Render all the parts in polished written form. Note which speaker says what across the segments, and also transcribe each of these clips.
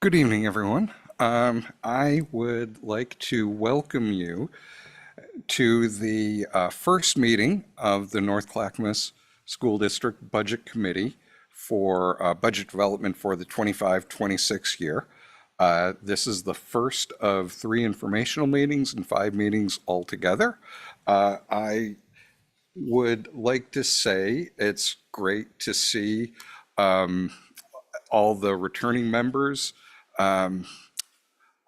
Speaker 1: Good evening, everyone. I would like to welcome you to the first meeting of the North Clackamas School District Budget Committee for budget development for the 25-26 year. This is the first of three informational meetings and five meetings altogether. I would like to say it's great to see all the returning members. I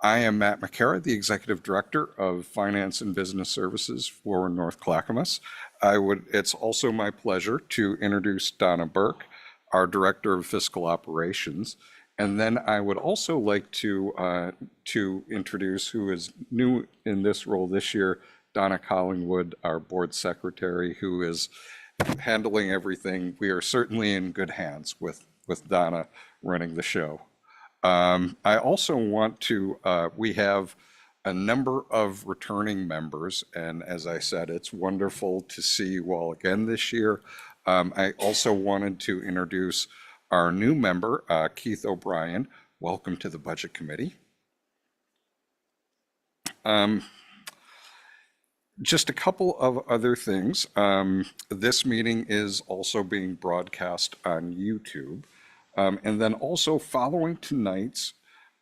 Speaker 1: am Matt McCara, the Executive Director of Finance and Business Services for North Clackamas. It's also my pleasure to introduce Donna Burke, our Director of Fiscal Operations. And then I would also like to introduce, who is new in this role this year, Donna Collingwood, our Board Secretary, who is handling everything. We are certainly in good hands with Donna running the show. I also want to, we have a number of returning members, and as I said, it's wonderful to see you all again this year. I also wanted to introduce our new member, Keith O'Brien. Welcome to the Budget Committee. Just a couple of other things. This meeting is also being broadcast on YouTube. And then also following tonight's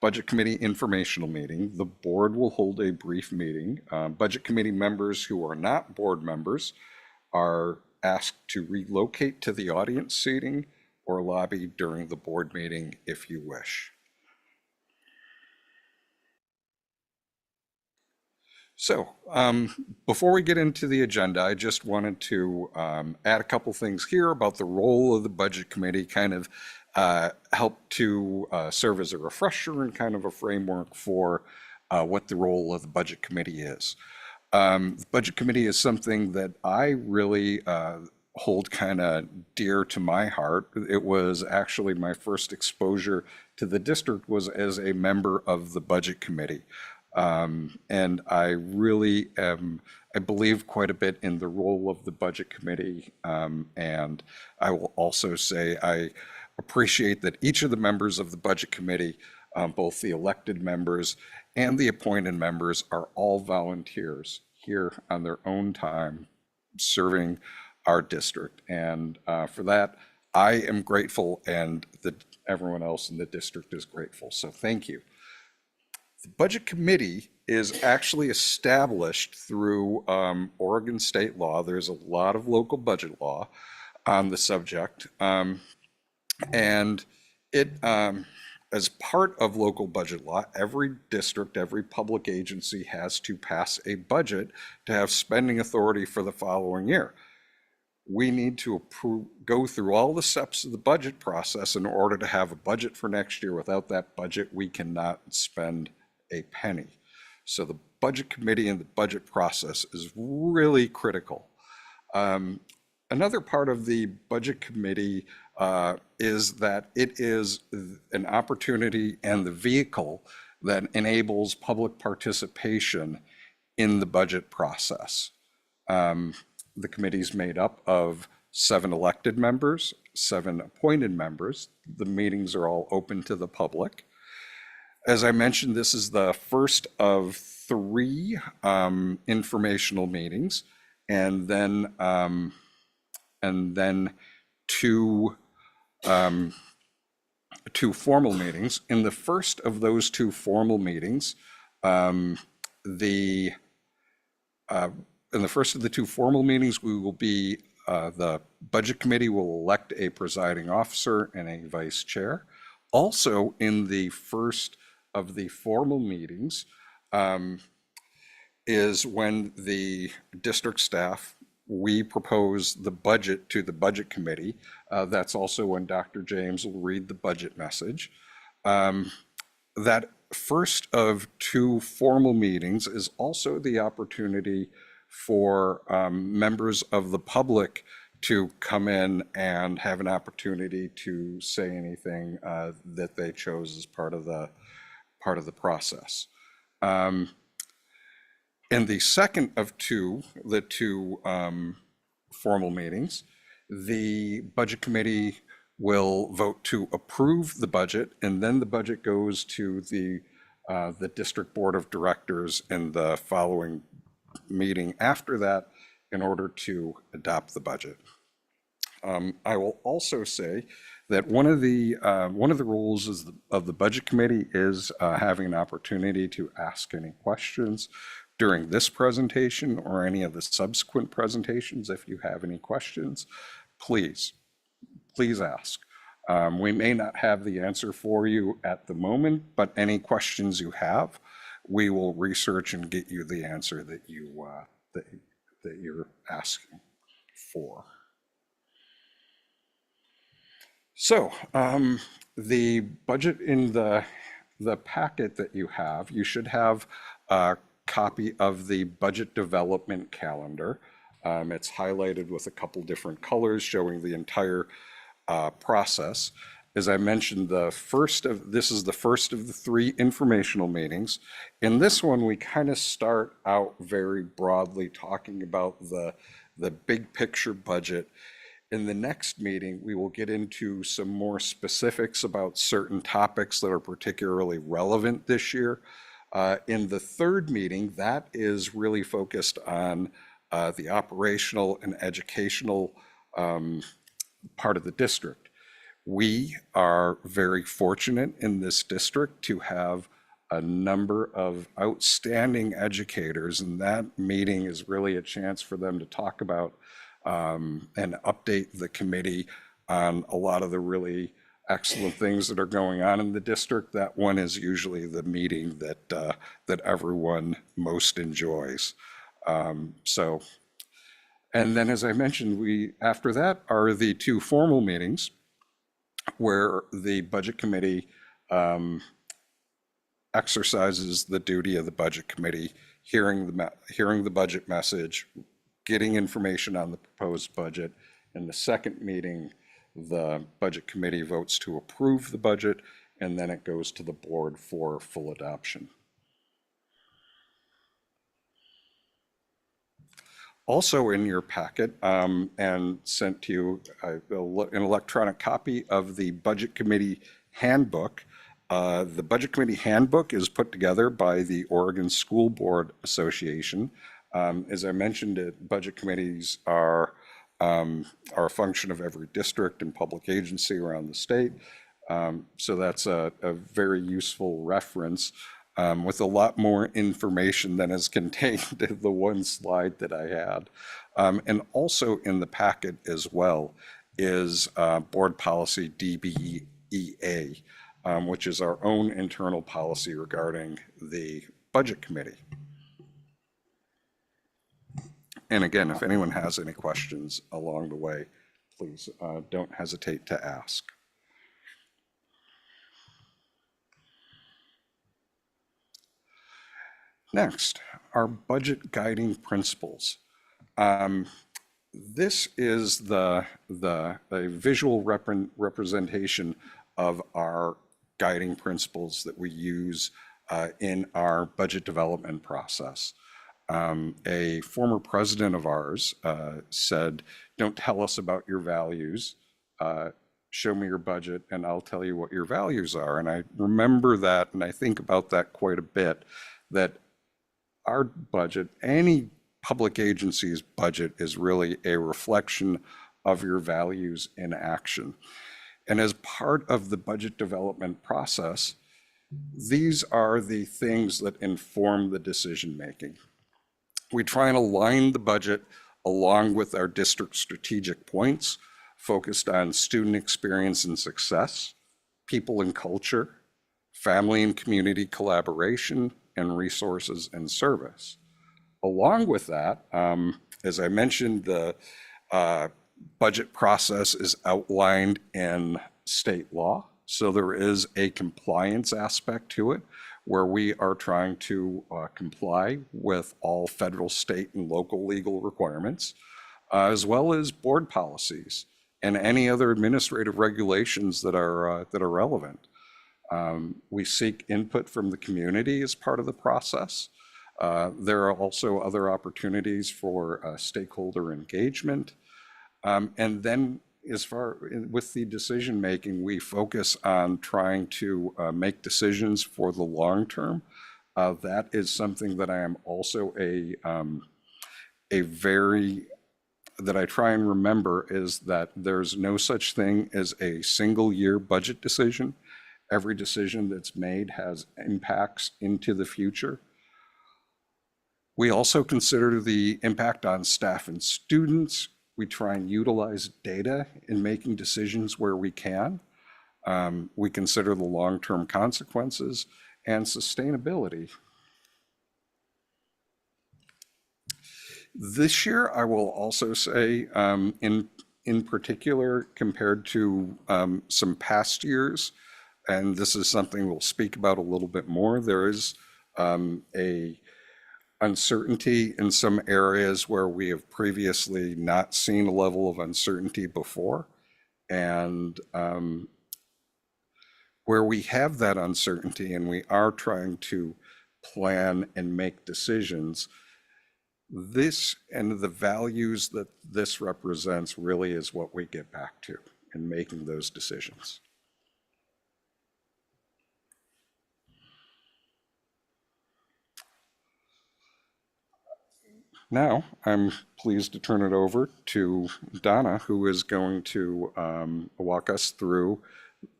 Speaker 1: Budget Committee informational meeting, the board will hold a brief meeting. Budget Committee members who are not board members are asked to relocate to the audience seating or lobby during the board meeting if you wish. So before we get into the agenda, I just wanted to add a couple things here about the role of the Budget Committee, kind of help to serve as a refresher and kind of a framework for what the role of the Budget Committee is. The Budget Committee is something that I really hold kind of dear to my heart. It was actually my first exposure to the district was as a member of the Budget Committee. And I really I believe quite a bit in the role of the Budget Committee. And I will also say I appreciate that each of the members of the Budget Committee, both the elected members and the appointed members, are all volunteers here on their own time serving our district. And for that, I am grateful, and everyone else in the district is grateful. So thank you. The Budget Committee is actually established through Oregon state law. There's a lot of local budget law on the subject. And it, as part of local budget law, every district, every public agency has to pass a budget to have spending authority for the following year. We need to go through all the steps of the budget process in order to have a budget for next year. Without that budget, we cannot spend a penny. So the Budget Committee and the budget process is really critical. Another part of the Budget Committee is that it is an opportunity and the vehicle that enables public participation in the budget process. The committee is made up of 7 elected members, 7 appointed members. The meetings are all open to the public. As I mentioned, this is the first of 3 informational meetings, and then 2 formal meetings. In the first of those 2 formal meetings, in the first of the 2 formal meetings, we will be the Budget Committee will elect a presiding officer and a vice chair. Also, in the first of the formal meetings is when the district staff, we propose the budget to the Budget Committee. That's also when Dr. James will read the budget message. That first of 2 formal meetings is also the opportunity for members of the public to come in and have an opportunity to say anything that they chose as part of the process. In the second of the two formal meetings, the Budget Committee will vote to approve the budget, and then the budget goes to the district board of directors in the following meeting after that in order to adopt the budget. I will also say that one of the rules of the budget committee is having an opportunity to ask any questions during this presentation or any of the subsequent presentations. If you have any questions, please ask. We may not have the answer for you at the moment, but any questions you have, we will research and get you the answer that you're asking for. So the budget in the packet that you should have a copy of the budget development calendar. It's highlighted with a couple different colors showing the entire process. As I mentioned, this is the first of the 3 informational meetings. In this one, we kind of start out very broadly talking about the big picture budget. In the next meeting, we will get into some more specifics about certain topics that are particularly relevant this year. In the third meeting, that is really focused on the operational and educational part of the district. We are very fortunate in this district to have a number of outstanding educators, and that meeting is really a chance for them to talk about and update the committee on a lot of the really excellent things that are going on in the district. That one is usually the meeting that everyone most enjoys. And then, as I mentioned, after that are the 2 formal meetings where the budget committee exercises the duty of the budget committee, hearing the budget message, getting information on the proposed budget. In the second meeting, the budget committee votes to approve the budget, and then it goes to the board for full adoption. Also in your packet and sent to you an electronic copy of the budget committee handbook. The budget committee handbook is put together by the Oregon School Board Association. As I mentioned, budget committees are a function of every district and public agency around the state. So that's a very useful reference with a lot more information than is contained in the one slide that I had. And also in the packet as well is board policy DBEA, which is our own internal policy regarding the budget committee. And again, if anyone has any questions along the way, please don't hesitate to ask. Next, our budget guiding principles. This is a visual representation of our guiding principles that we use in our budget development process. A former president of ours said, "Don't tell us about your values, show me your budget and I'll tell you what your values are." And I remember that, and I think about that quite a bit, that our budget, any public agency's budget, is really a reflection of your values in action. And as part of the budget development process, these are the things that inform the decision making. We try and align the budget along with our district strategic points, focused on student experience and success, people and culture, family and community collaboration, and resources and service. Along with that, as I mentioned, the budget process is outlined in state law. So there is a compliance aspect to it where we are trying to comply with all federal, state, and local legal requirements, as well as board policies and any other administrative regulations that are relevant. We seek input from the community as part of the process. There are also other opportunities for stakeholder engagement. And then with the decision making, we focus on trying to make decisions for the long term. That is something that I am also a very that I try and remember, is that there's no such thing as a single year budget decision. Every decision that's made has impacts into the future. We also consider the impact on staff and students. We try and utilize data in making decisions where we can. We consider the long-term consequences and sustainability. This year, I will also say, in particular, compared to some past years, and this is something we'll speak about a little bit more, there is a uncertainty in some areas where we have previously not seen a level of uncertainty before. And where we have that uncertainty and we are trying to plan and make decisions, this and the values that this represents really is what we get back to in making those decisions. Now, I'm pleased to turn it over to Donna, who is going to walk us through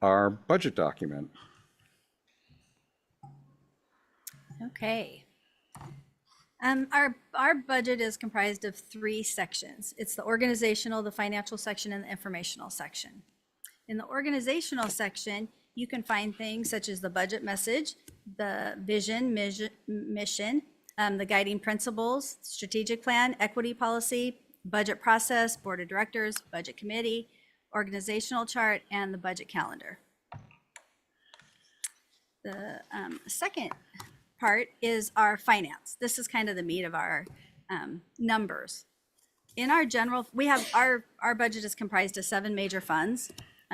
Speaker 1: our budget document.
Speaker 2: Okay. Our budget is comprised of 3 sections. It's the organizational, the financial section, and the informational section. In the organizational section, you can find things such as the budget message, the vision, mission, the guiding principles, strategic plan, equity policy, budget process, board of directors, budget committee, organizational chart, and the budget calendar. The second part is our finance. This is kind of the meat of our numbers. In our general, we have our budget is comprised of 7 major funds.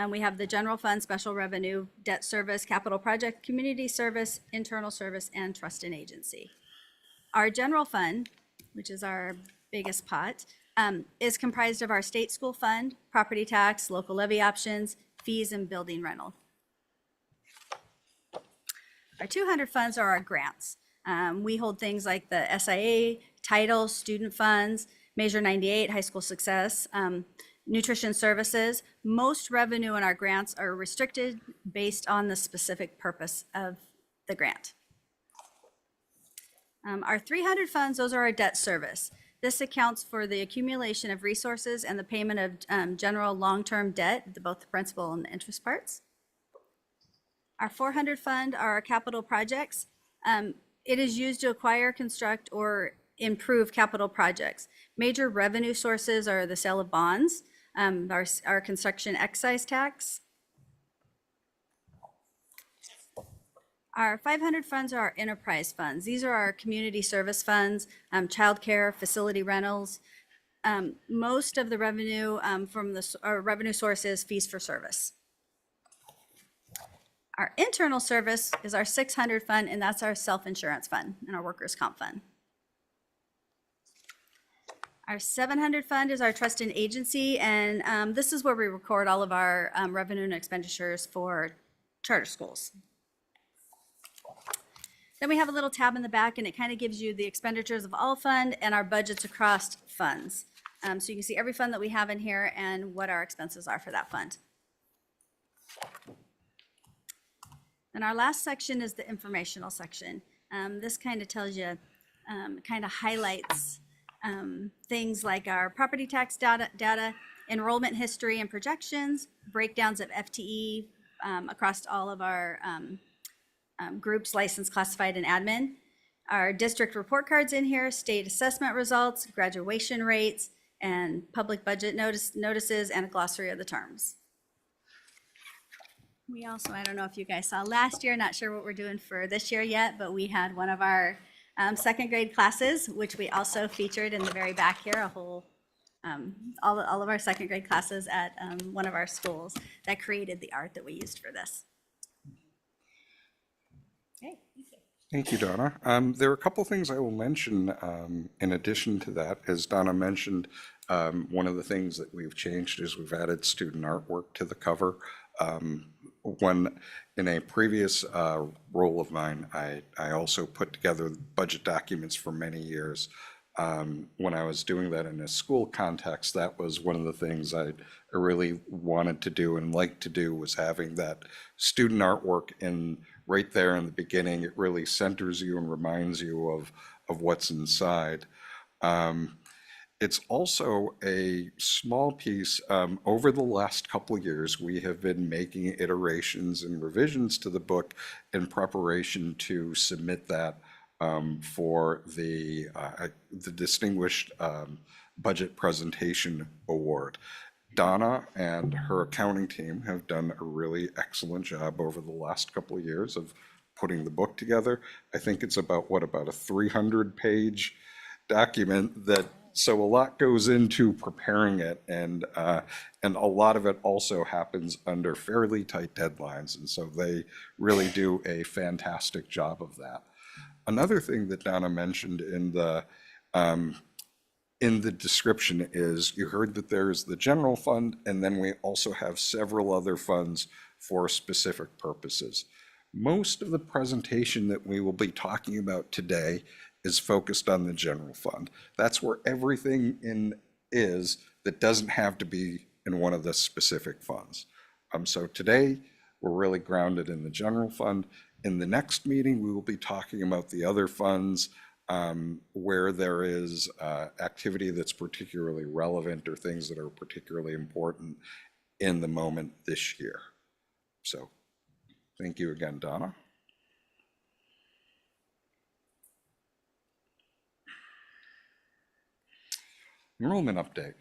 Speaker 2: We have the general fund, special revenue, debt service, capital project, community service, internal service, and trust and agency. Our general fund, which is our biggest pot, is comprised of our state school fund, property tax, local levy options, fees, and building rental. Our 200 funds are our grants. We hold things like the SIA, title, student funds, Measure 98, high school success, nutrition services. Most revenue in our grants are restricted based on the specific purpose of the grant. Our 300 funds, those are our debt service. This accounts for the accumulation of resources and the payment of general long-term debt, both the principal and the interest parts. Our 400 fund are our capital projects. It is used to acquire, construct, or improve capital projects. Major revenue sources are the sale of bonds, our construction excise tax. Our 500 funds are our enterprise funds. These are our community service funds, childcare, facility rentals. Most of the revenue from our revenue source is fees for service. Our internal service is our 600 fund, and that's our self-insurance fund and our workers' comp fund. Our 700 fund is our trust and agency, and this is where we record all of our revenue and expenditures for charter schools. Then we have a little tab in the back, and it kind of gives you the expenditures of all fund and our budgets across funds. So you can see every fund that we have in here and what our expenses are for that fund. And our last section is the informational section. This kind of tells you, kind of highlights things like our property tax data, enrollment history and projections, breakdowns of FTE across all of our groups, licensed, classified, and admin. Our district report cards in here, state assessment results, graduation rates, and public budget notices, and a glossary of the terms. We also, I don't know if you guys saw last year, not sure what we're doing for this year yet, but we had one of our second grade classes, which we also featured in the very back here, a whole, all of our second grade classes at one of our schools that created the art that we used for this. Okay, thank you.
Speaker 1: Thank you, Donna. There are a couple things I will mention in addition to that. As Donna mentioned, one of the things that we've changed is we've added student artwork to the cover. When in a previous role of mine, I also put together budget documents for many years. When I was doing that in a school context, that was one of the things I really wanted to do and like to do, was having that student artwork in right there in the beginning. It really centers you and reminds you of what's inside. It's also a small piece. Over the last couple of years, we have been making iterations and revisions to the book in preparation to submit that for the Distinguished Budget Presentation Award. Donna and her accounting team have done a really excellent job over the last couple of years of putting the book together. I think it's about a 300-page document that, so a lot goes into preparing it, and a lot of it also happens under fairly tight deadlines, and so they really do a fantastic job of that. Another thing that Donna mentioned in the description is, you heard that there is the general fund, and then we also have several other funds for specific purposes. Most of the presentation that we will be talking about today is focused on the general fund. That's where everything in is that doesn't have to be in one of the specific funds. So today, we're really grounded in the general fund. In the next meeting, we will be talking about the other funds where there is activity that's particularly relevant or things that are particularly important in the moment this year. So thank you again, Donna. Enrollment update.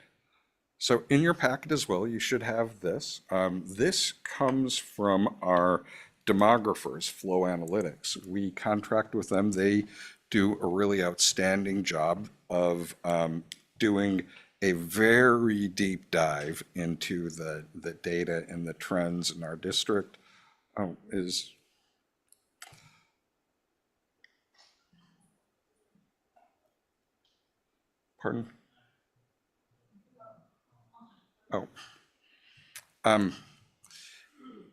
Speaker 1: So in your packet as well, you should have this. This comes from our demographers, Flow Analytics. We contract with them. They do a really outstanding job of doing a very deep dive into the data and the trends in our district. Oh, pardon? Oh,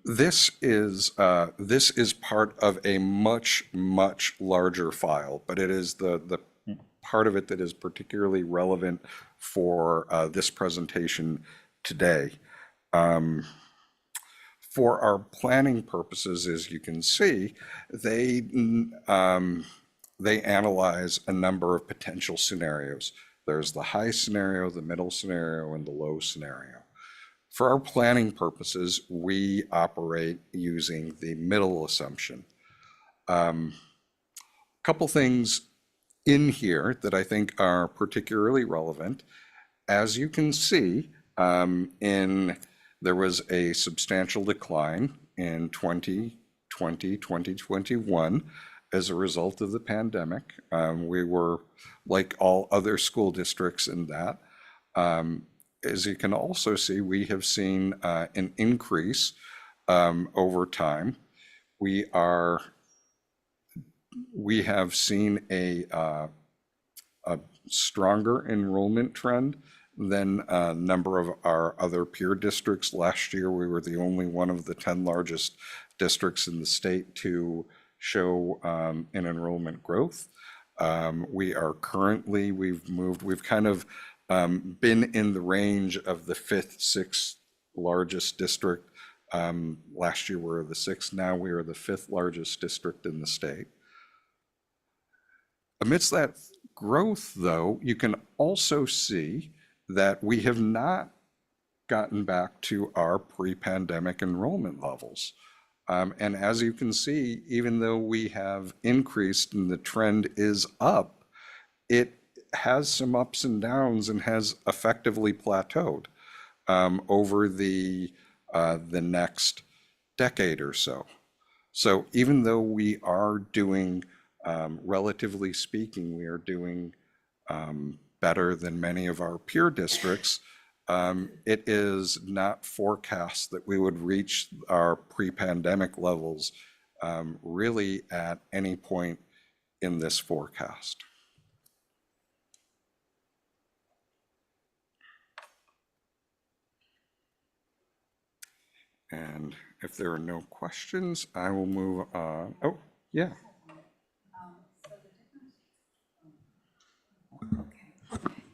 Speaker 1: this is part of a much larger file, but it is the part of it that is particularly relevant for this presentation today. For our planning purposes, as you can see, they analyze a number of potential scenarios. There's the high scenario, the middle scenario, and the low scenario. For our planning purposes, we operate using the middle assumption. Couple things in here that I think are particularly relevant. As you can see, there was a substantial decline in 2020, 2021 as a result of the pandemic. We were like all other school districts in that. As you can also see, we have seen an increase over time. We have seen a stronger enrollment trend than a number of our other peer districts. Last year, we were the only one of the 10 largest districts in the state to show an enrollment growth. We've kind of been in the range of the fifth, sixth largest district. Last year we were the sixth, now we are the fifth largest district in the state. Amidst that growth, though, you can also see that we have not gotten back to our pre-pandemic enrollment levels. And as you can see, even though we have increased and the trend is up, it has some ups and downs and has effectively plateaued over the next decade or so. So even though we are doing, relatively speaking, we are doing better than many of our peer districts, it is not forecast that we would reach our pre-pandemic levels really at any point in this forecast. And if there are no questions, I will move on. Oh, yeah.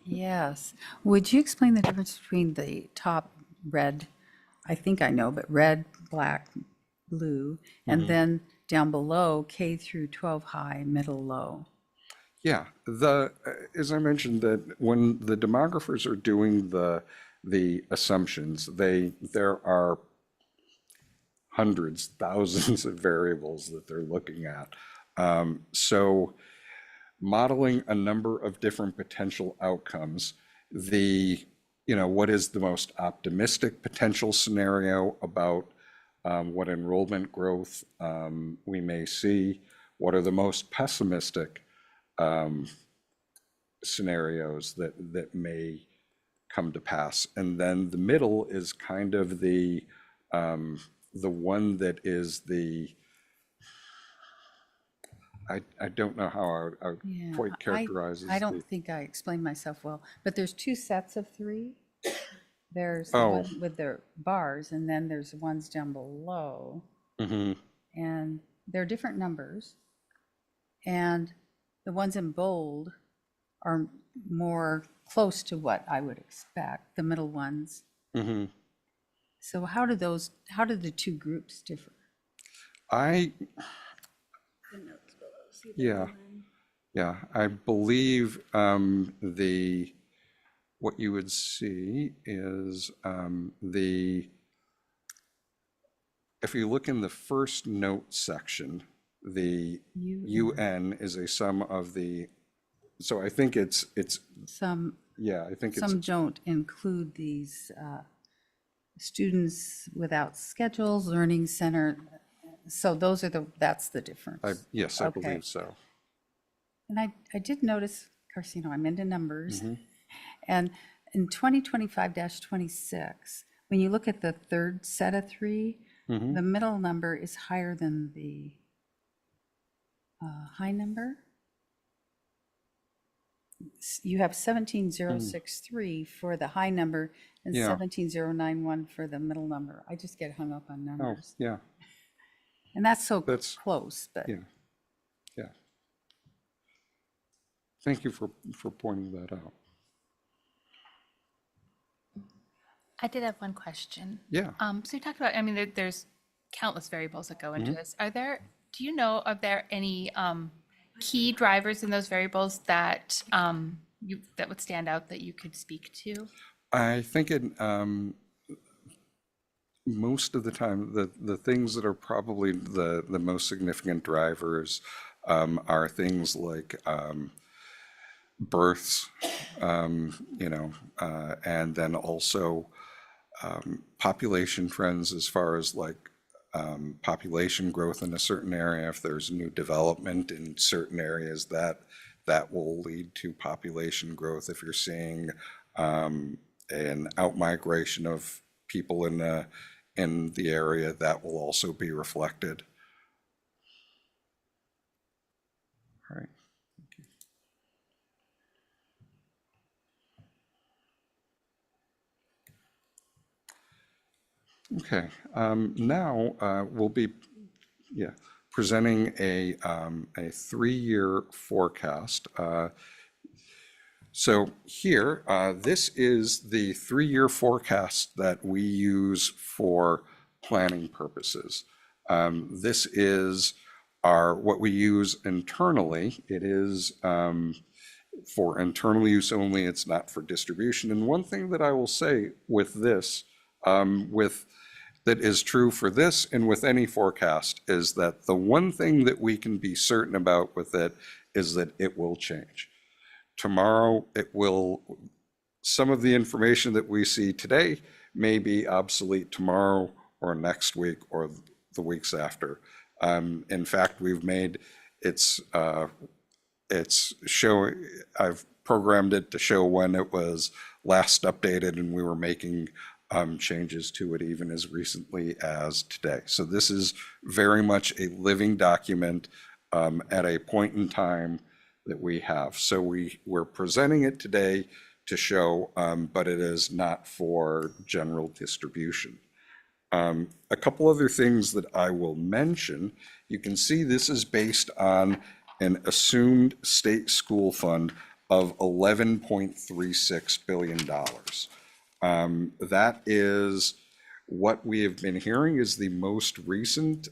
Speaker 3: Yes. Would you explain the difference between the top red, I think I know, but red, black, blue, and then down below K through 12 high, middle, low?
Speaker 1: Yeah, as I mentioned, that when the demographers are doing the assumptions, there are hundreds, thousands of variables that they're looking at. So modeling a number of different potential outcomes, what is the most optimistic potential scenario about what enrollment growth we may see? What are the most pessimistic scenarios that may come to pass? And then the middle is kind of the one that is I don't know how I would
Speaker 3: Yeah,
Speaker 1: quite characterize
Speaker 3: I
Speaker 1: as
Speaker 3: don't think I explained myself well, but there's two sets of three. There's the
Speaker 1: oh,
Speaker 3: one with the bars, and then there's the ones down below,
Speaker 1: mhm,
Speaker 3: and they're different numbers. And the ones in bold are more close to what I would expect, the middle ones.
Speaker 1: mhm.
Speaker 3: So how do the two groups differ?
Speaker 1: I
Speaker 2: The notes below. See the
Speaker 1: yeah,
Speaker 2: one?
Speaker 1: yeah, I believe what you would see is if you look in the first note section, the
Speaker 3: You,
Speaker 1: UN is a sum of so I think it's
Speaker 3: some,
Speaker 1: yeah, I think it's
Speaker 3: some don't include these students without schedules, learning center. So that's the difference.
Speaker 1: yes, I
Speaker 3: Okay.
Speaker 1: believe so.
Speaker 3: And I did notice, of course, I'm into numbers.
Speaker 1: Mm-hmm.
Speaker 3: And in 2025-26, when you look at the third set of three,
Speaker 1: Mm-hmm.
Speaker 3: the middle number is higher than the high number. You have 17063 for the high number and
Speaker 1: Yeah.
Speaker 3: 17091 for the middle number. I just get hung up on
Speaker 1: Oh,
Speaker 3: numbers.
Speaker 1: yeah,
Speaker 3: And that's so
Speaker 1: that's
Speaker 3: close, but
Speaker 1: yeah, yeah. Thank you for pointing that out.
Speaker 4: I did have one question.
Speaker 1: Yeah.
Speaker 4: So you talked about, I mean, there's countless variables that go into
Speaker 1: Mm-hmm.
Speaker 4: this. Do you know, are there any key drivers in those variables that that would stand out that you could speak to?
Speaker 1: I think most of the time, the things that are probably the most significant drivers are things like births, and then also population trends as far as like population growth in a certain area. If there's new development in certain areas, that will lead to population growth. If you're seeing an outmigration of people in the area, that will also be reflected. All right. Okay. Now we'll be presenting a 3-year forecast. So here, this is the 3-year forecast that we use for planning purposes. This is what we use internally. It is for internal use only. It's not for distribution. And one thing that I will say with this, that is true for this and with any forecast, is that the one thing that we can be certain about with it is that it will change. Tomorrow, some of the information that we see today may be obsolete tomorrow or next week or the weeks after. In fact, I've programmed it to show when it was last updated, and we were making changes to it even as recently as today. So this is very much a living document. at a point in time that we have. So we're presenting it today to show, but it is not for general distribution. A couple other things that I will mention. You can see this is based on an assumed state school fund of $11.36 billion. That is what we have been hearing is the most recent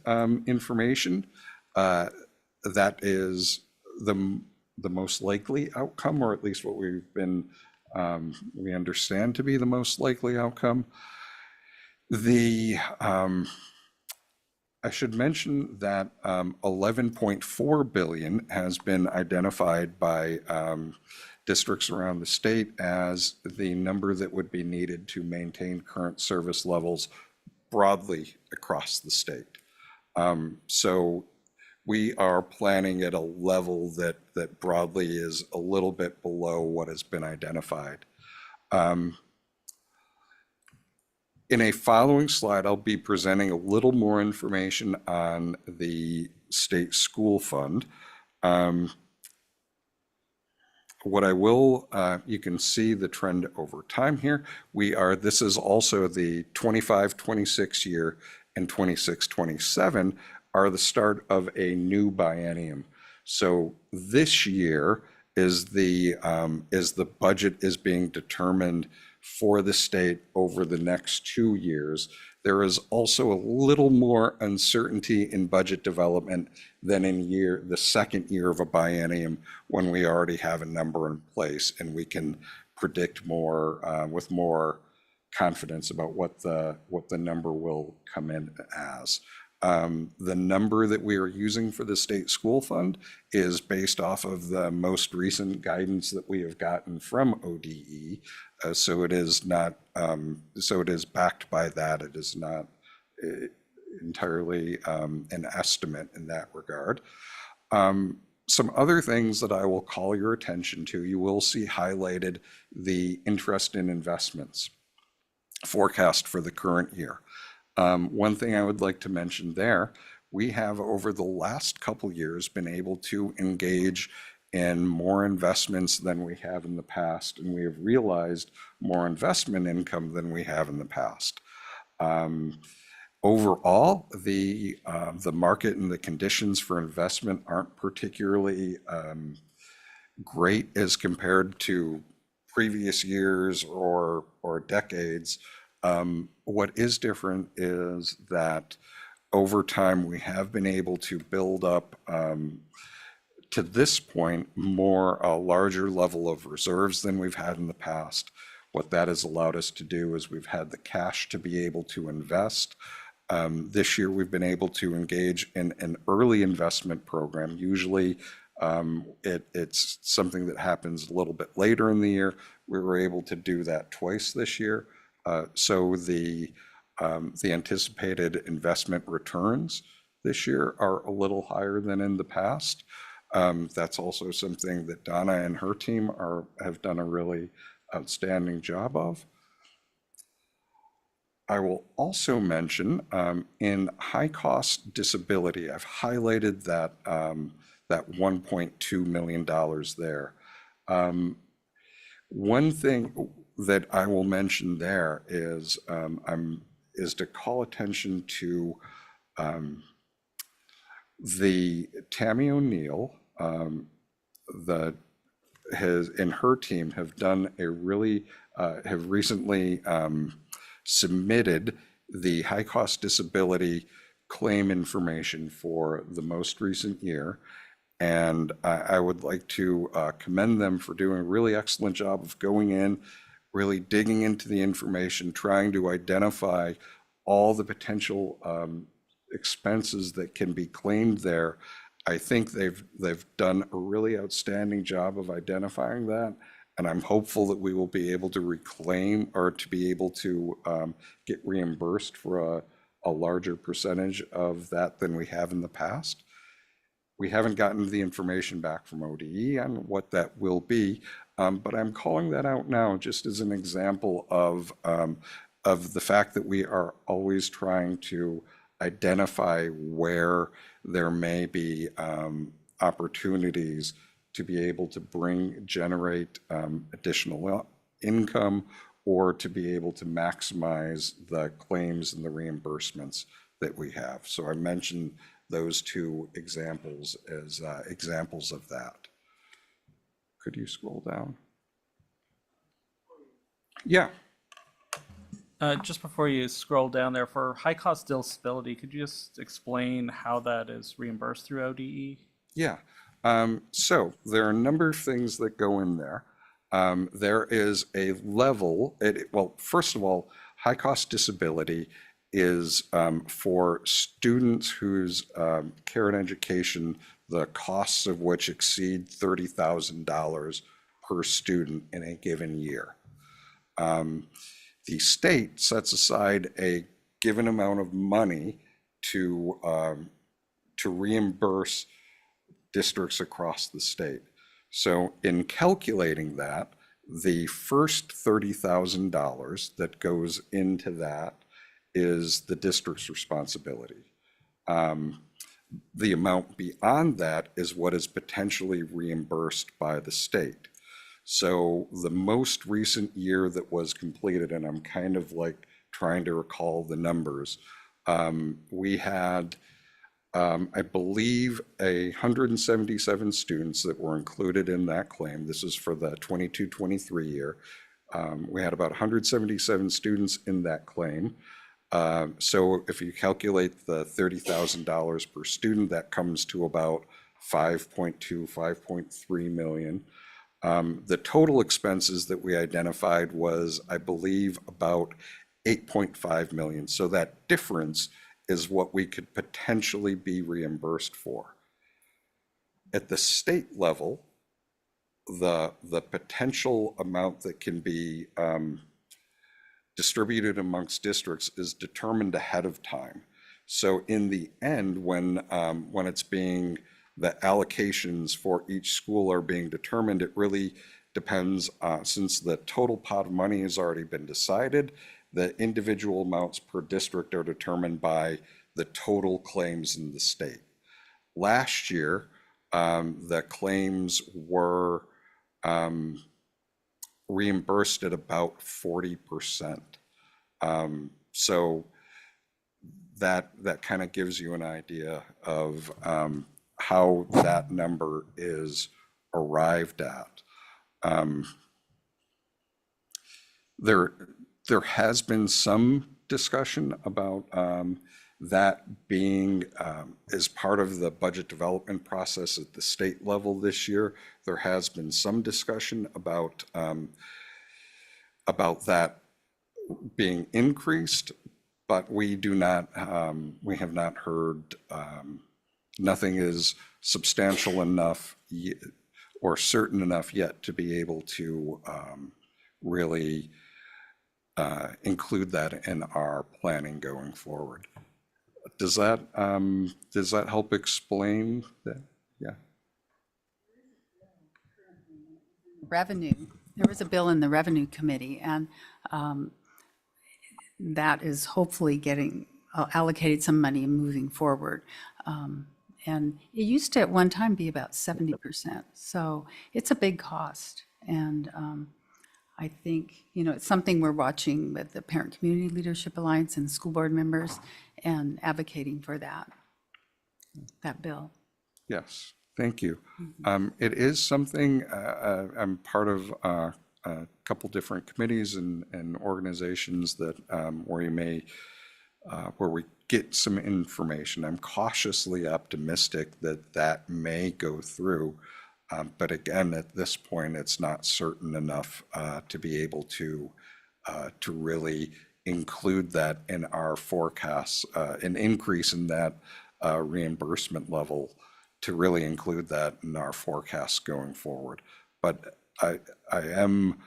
Speaker 1: information. That is the most likely outcome, or at least what we understand to be the most likely outcome. I should mention that 11.4 billion has been identified by districts around the state as the number that would be needed to maintain current service levels broadly across the state. So we are planning at a level that broadly is a little bit below what has been identified. In a following slide, I'll be presenting a little more information on the state school fund. What I will, you can see the trend over time here. This is also the 25-26 year, and 26-27 are the start of a new biennium. So this year is the budget is being determined for the state over the next 2 years. There is also a little more uncertainty in budget development than in the second year of a biennium, when we already have a number in place and we can predict more with more confidence about what the number will come in as. The number that we are using for the state school fund is based off of the most recent guidance that we have gotten from ODE. So it is not, so it is backed by that. It is not entirely an estimate in that regard. Some other things that I will call your attention to, you will see highlighted the interest in investments forecast for the current year. One thing I would like to mention there, we have over the last couple years been able to engage in more investments than we have in the past, and we have realized more investment income than we have in the past. Overall, the market and the conditions for investment aren't particularly great as compared to previous years or decades. What is different is that over time we have been able to build up to this point a larger level of reserves than we've had in the past. What that has allowed us to do is we've had the cash to be able to invest. This year we've been able to engage in an early investment program. Usually it's something that happens a little bit later in the year. We were able to do that twice this year. So the anticipated investment returns this year are a little higher than in the past. That's also something that Donna and her team have done a really outstanding job of. I will also mention in high-cost disability, I've highlighted that $1.2 million there. One thing that I will mention there is to call attention to the Tammy O'Neill, and her team have done have recently submitted the high-cost disability claim information for the most recent year. And I would like to commend them for doing a really excellent job of going in, really digging into the information, trying to identify all the potential expenses that can be claimed there. I think they've done a really outstanding job of identifying that, and I'm hopeful that we will be able to reclaim or to be able to get reimbursed for a larger percentage of that than we have in the past. We haven't gotten the information back from ODE on what that will be, but I'm calling that out now just as an example of the fact that we are always trying to identify where there may be opportunities to be able to generate additional income, or to be able to maximize the claims and the reimbursements that we have. So I mentioned those two examples as examples of that. Could you scroll down? Yeah.
Speaker 5: Just before you scroll down there, for high-cost disability, could you just explain how that is reimbursed through ODE?
Speaker 1: Yeah. So there are a number of things that go in there. There is a level, well, first of all, high-cost disability is for students whose care and education, the costs of which exceed $30,000 per student in a given year. The state sets aside a given amount of money to reimburse districts across the state. So in calculating that, the first $30,000 that goes into that is the district's responsibility. The amount beyond that is what is potentially reimbursed by the state. So the most recent year that was completed, and I'm kind of like trying to recall the numbers, we had, I believe, 177 students that were included in that claim. This is for the 22-23 year. We had about 177 students in that claim. So if you calculate the $30,000 per student, that comes to about 5.3 million. The total expenses that we identified was, I believe, about 8.5 million. So that difference is what we could potentially be reimbursed for. At the state level, the potential amount that can be distributed amongst districts is determined ahead of time. So in the end, when it's being, the allocations for each school are being determined, it really depends, since the total pot of money has already been decided, the individual amounts per district are determined by the total claims in the state. Last year, the claims were reimbursed at about 40%. So that kind of gives you an idea of how that number is arrived at. There has been some discussion about that being as part of the budget development process at the state level this year. There has been some discussion about that being increased, but we have not heard, nothing is substantial enough or certain enough yet to be able to really include that in our planning going forward. Does that help explain that? Yeah.
Speaker 3: Revenue. There was a bill in the Revenue Committee, and that is hopefully getting allocated some money moving forward. And it used to at one time be about 70%. So it's a big cost. And I think, it's something we're watching with the Parent Community Leadership Alliance and school board members and advocating for that bill.
Speaker 1: Yes, thank you. It is something, I'm part of a couple different committees and organizations that where we get some information. I'm cautiously optimistic that may go through. But again, at this point, it's not certain enough to be able to really include that in our forecasts, an increase in that reimbursement level, to really include that in our forecasts going forward. But I am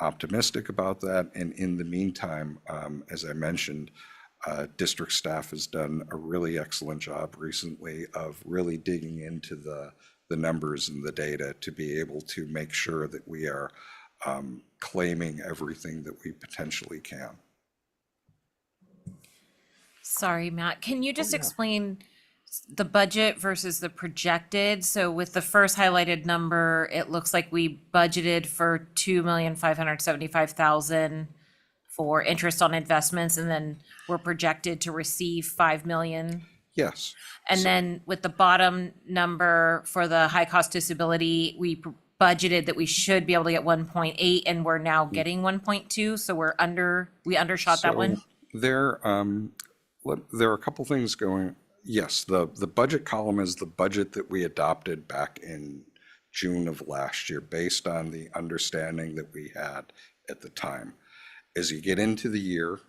Speaker 1: optimistic about that. And in the meantime, as I mentioned, district staff has done a really excellent job recently of really digging into the numbers and the data to be able to make sure that we are claiming everything that we potentially can.
Speaker 6: Sorry, Matt, can you
Speaker 1: Oh,
Speaker 6: just explain the budget versus the projected? So with the first highlighted number, it looks like we budgeted for 2,575,000 for interest on investments, and then we're projected to receive 5 million.
Speaker 1: Yes.
Speaker 6: And then with the bottom number for the high cost disability, we budgeted that we should be able to get 1.8, and we're now getting 1.2, so we undershot that one.
Speaker 1: So there are a couple things going. Yes, the budget column is the budget that we adopted back in June of last year based on the understanding that we had at the time. As you get into the year,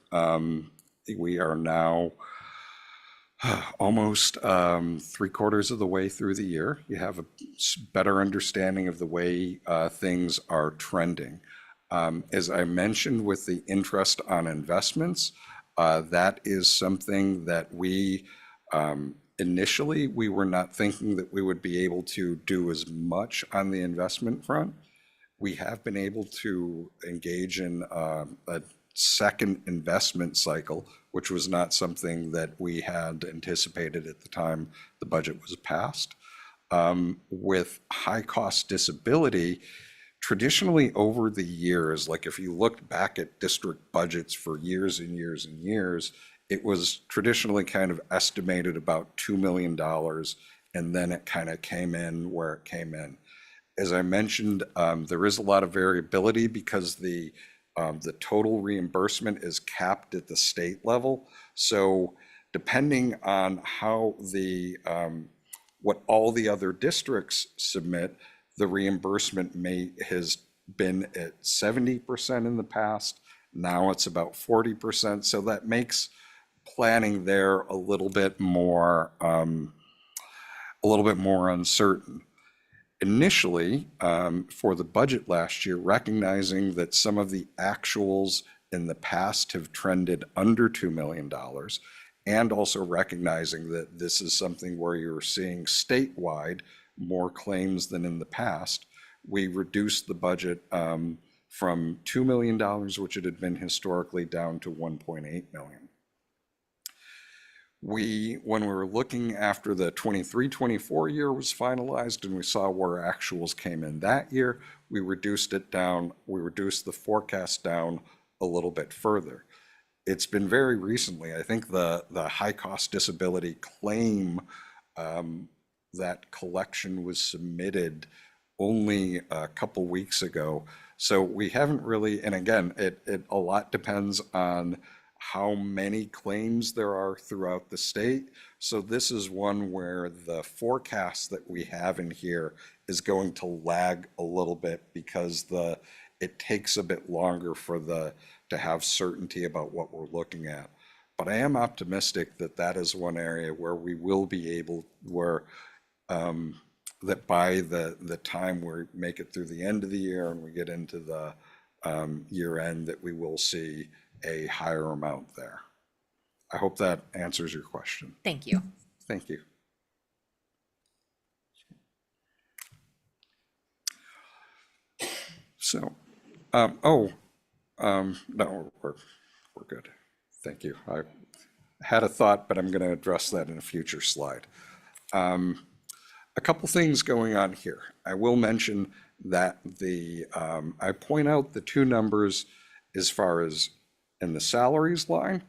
Speaker 1: we are now almost 3/4 of the way through the year. You have a better understanding of the way things are trending. As I mentioned with the interest on investments, that is something that we initially we were not thinking that we would be able to do as much on the investment front. We have been able to engage in a second investment cycle, which was not something that we had anticipated at the time the budget was passed. With high cost disability, traditionally over the years, like if you looked back at district budgets for years and years and years, it was traditionally kind of estimated about $2 million, and then it kind of came in where it came in. As I mentioned, there is a lot of variability because the total reimbursement is capped at the state level. So depending on how what all the other districts submit, the reimbursement has been at 70% in the past. Now it's about 40%. So that makes planning there a little bit more uncertain. Initially, for the budget last year, recognizing that some of the actuals in the past have trended under $2 million, and also recognizing that this is something where you're seeing statewide more claims than in the past, we reduced the budget from $2 million, which it had been historically, down to $1.8 million. When we were looking after the 23-24 year was finalized and we saw where actuals came in that year, we reduced it down, we reduced the forecast down a little bit further. It's been very recently, I think the high cost disability claim, that collection was submitted only a couple weeks ago. So we haven't really, and again, a lot depends on how many claims there are throughout the state. So this is one where the forecast that we have in here is going to lag a little bit because it takes a bit longer to have certainty about what we're looking at. But I am optimistic that that is one area where we will be able, that by the time we make it through the end of the year and we get into the year end, that we will see a higher amount there. I hope that answers your question.
Speaker 6: Thank you.
Speaker 1: Thank you. So, no, we're good. Thank you. I had a thought, but I'm going to address that in a future slide. A couple things going on here. I will mention that I point out the two numbers as far as in the salaries line,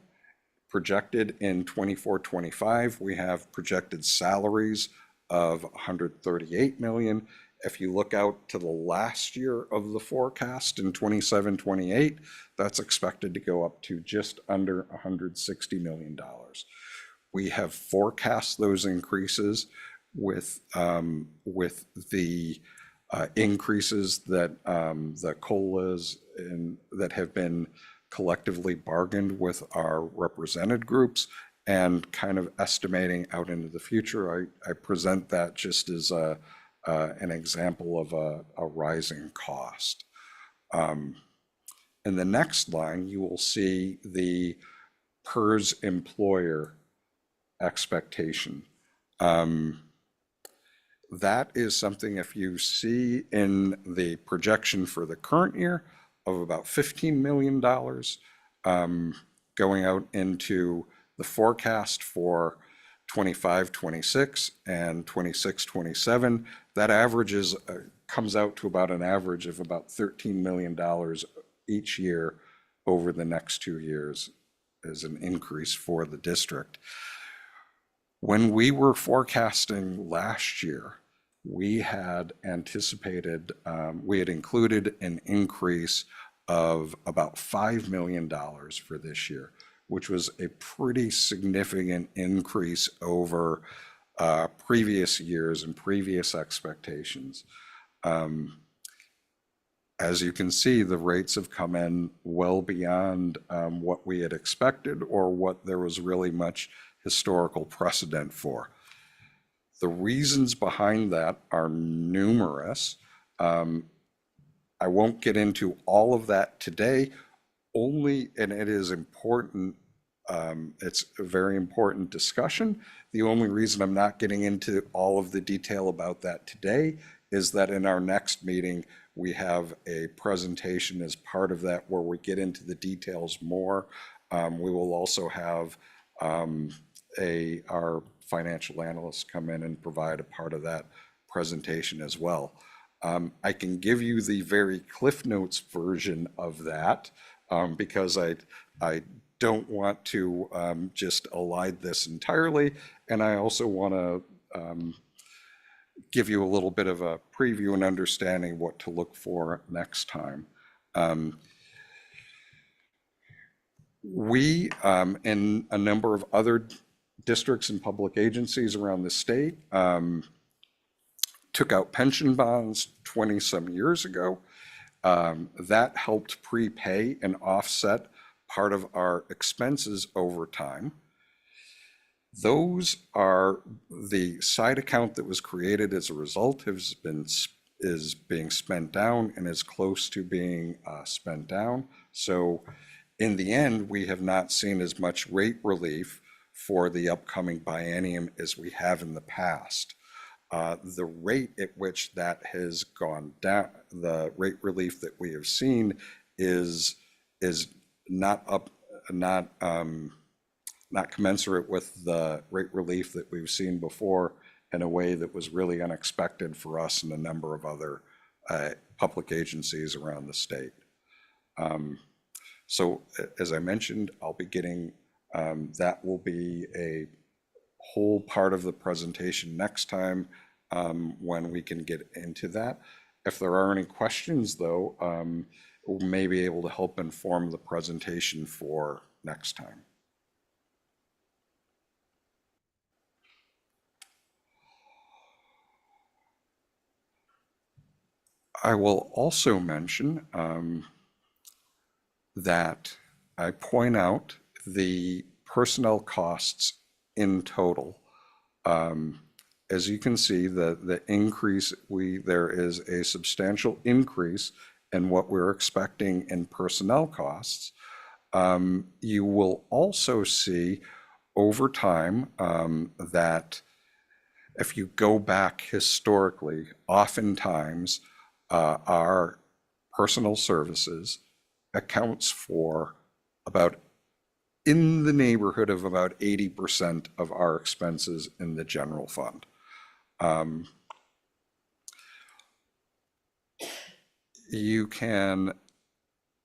Speaker 1: projected in 24-25, we have projected salaries of 138 million. If you look out to the last year of the forecast in 27-28, that's expected to go up to just under $160 million. We have forecast those increases with the increases that the COLAs that have been collectively bargained with our represented groups, and kind of estimating out into the future. I present that just as an example of a rising cost. In the next line, you will see the PERS employer expectation. That is something, if you see in the projection for the current year, of about $15 million going out into The forecast for 25, 26 and 26, 27, that averages, comes out to about an average of about $13 million each year over the next 2 years as an increase for the district. When we were forecasting last year, we had anticipated, we had included an increase of about $5 million for this year, which was a pretty significant increase over previous years and previous expectations. As you can see, the rates have come in well beyond what we had expected or what there was really much historical precedent for. The reasons behind that are numerous. I won't get into all of that today, only, and it is important, it's a very important discussion. The only reason I'm not getting into all of the detail about that today is that in our next meeting, we have a presentation as part of that where we get into the details more. We will also have our financial analysts come in and provide a part of that presentation as well. I can give you the very Cliff Notes version of that because I don't want to just elide this entirely, and I also want to give you a little bit of a preview and understanding what to look for next time. We, and a number of other districts and public agencies around the state, took out pension bonds 20-some years ago. That helped prepay and offset part of our expenses over time. Those are the side account that was created as a result is being spent down and is close to being spent down. So in the end, we have not seen as much rate relief for the upcoming biennium as we have in the past. The rate at which that has gone down, the rate relief that we have seen is not commensurate with the rate relief that we've seen before in a way that was really unexpected for us and a number of other public agencies around the state. So as I mentioned, I'll be getting, that will be a whole part of the presentation next time when we can get into that. If there are any questions though, we may be able to help inform the presentation for next time. I will also mention that I point out the personnel costs in total. As you can see, the increase, there is a substantial increase in what we're expecting in personnel costs. You will also see over time that if you go back historically, oftentimes our personal services accounts for about in the neighborhood of about 80% of our expenses in the general fund.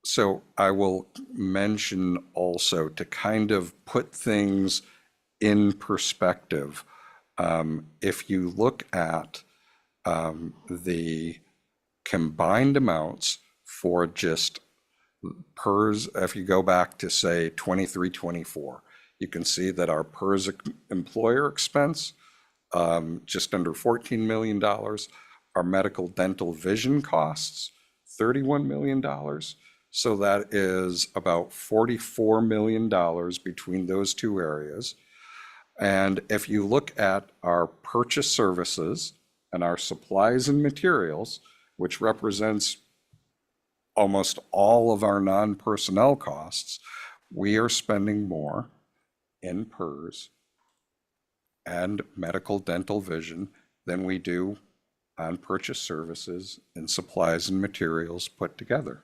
Speaker 1: So I will mention also to kind of put things in perspective. If you look at the combined amounts for just PERS, if you go back to say 23, 24, you can see that our PERS employer expense, just under $14 million, our medical dental vision costs, $31 million. So that is about $44 million between those two areas. And if you look at our purchase services and our supplies and materials, which represents almost all of our non-personnel costs, we are spending more in PERS and medical dental vision than we do on purchase services and supplies and materials put together.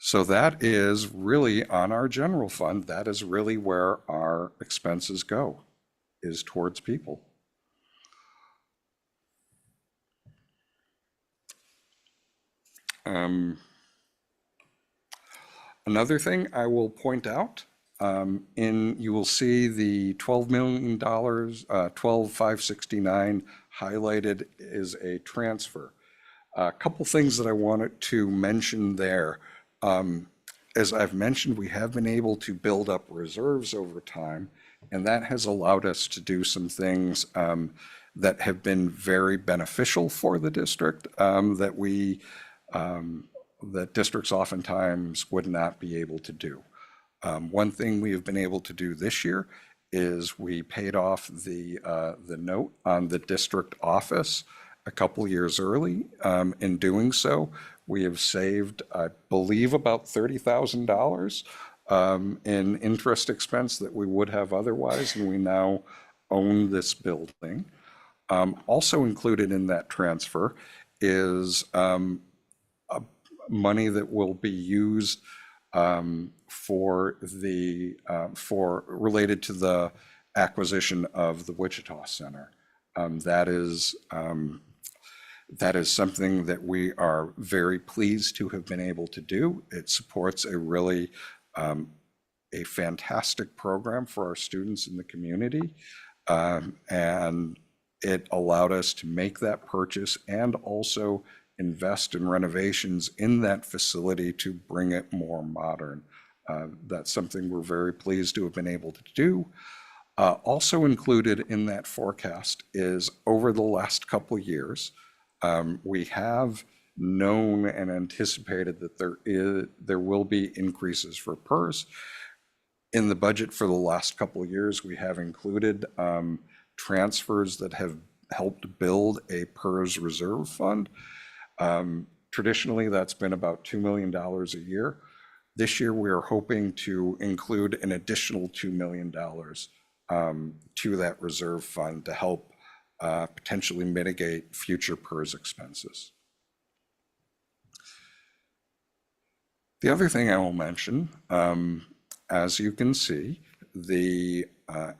Speaker 1: So that is really on our general fund, that is really where our expenses go, is towards people. Another thing I will point out, you will see the $12 million, 12,569 highlighted is a transfer. A couple things that I wanted to mention there. As I've mentioned, we have been able to build up reserves over time, and that has allowed us to do some things that have been very beneficial for the district that districts oftentimes would not be able to do. One thing we have been able to do this year is we paid off the note on the district office a couple years early. In doing so, we have saved, I believe, about $30,000 in interest expense that we would have otherwise, and we now own this building. Also included in that transfer is money that will be used for related to the acquisition of the Wichita Center. That is something that we are very pleased to have been able to do. It supports a really a fantastic program for our students in the community, and it allowed us to make that purchase and also invest in renovations in that facility to bring it more modern. That's something we're very pleased to have been able to do. Also included in that forecast is over the last couple of years, we have known and anticipated that there will be increases for PERS. In the budget for the last couple of years, we have included transfers that have helped build a PERS reserve fund. Traditionally, that's been about $2 million a year. This year, we are hoping to include an additional $2 million to that reserve fund to help potentially mitigate future PERS expenses. The other thing I will mention, as you can see, the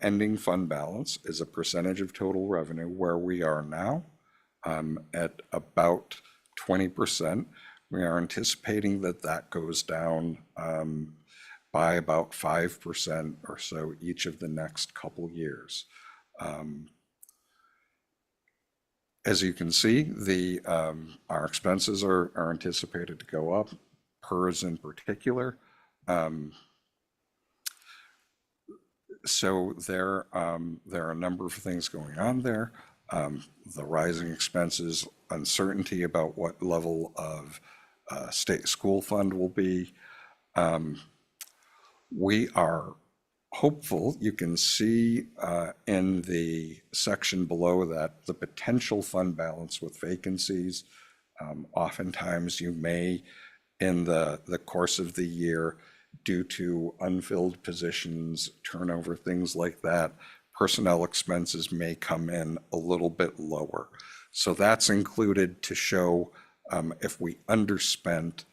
Speaker 1: ending fund balance is a percentage of total revenue where we are now at about 20%. We are anticipating that that goes down by about 5% or so each of the next couple years. As you can see, our expenses are anticipated to go up, PERS in particular. So there are a number of things going on there. The rising expenses, uncertainty about what level of state school fund will be. We are hopeful. You can see in the section below that the potential fund balance with vacancies. Oftentimes you may, in the course of the year, due to unfilled positions, turnover, things like that, personnel expenses may come in a little bit lower. So that's included to show if we underspent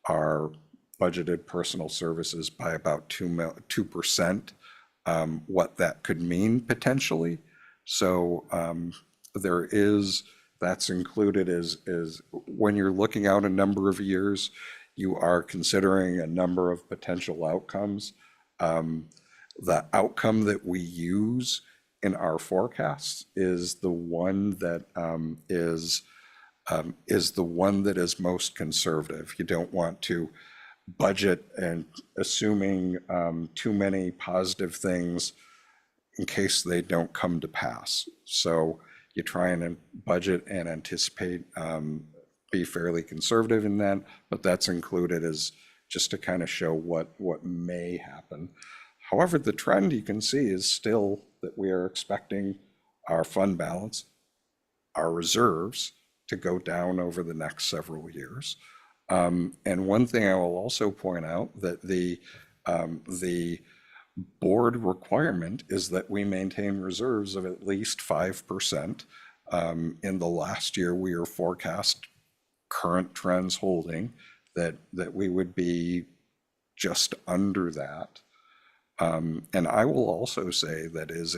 Speaker 1: our budgeted personal services by about 2%, what that could mean potentially. So that's included is when you're looking out a number of years, you are considering a number of potential outcomes. The outcome that we use in our forecasts is the one that is most conservative. You don't want to budget and assuming too many positive things in case they don't come to pass. So you try and budget and anticipate, be fairly conservative in that, but that's included as just to kind of show what may happen. However, the trend you can see is still that we are expecting our fund balance, our reserves, to go down over the next several years. And one thing I will also point out that the board requirement is that we maintain reserves of at least 5%. In the last year, we are forecast current trends holding that we would be just under that. And I will also say that is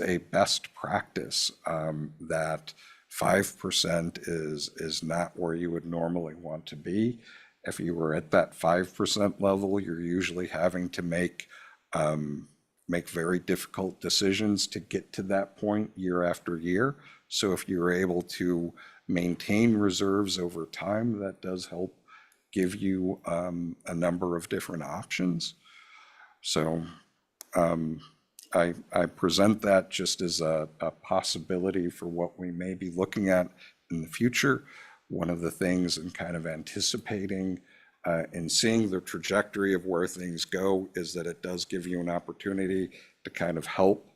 Speaker 1: a best practice, that 5% is not where you would normally want to be. If you were at that 5% level, you're usually having to make very difficult decisions to get to that point year after year. So if you're able to maintain reserves over time, that does help give you a number of different options. So I present that just as a possibility for what we may be looking at in the future. One of the things in kind of anticipating and seeing the trajectory of where things go is that it does give you an opportunity to kind of help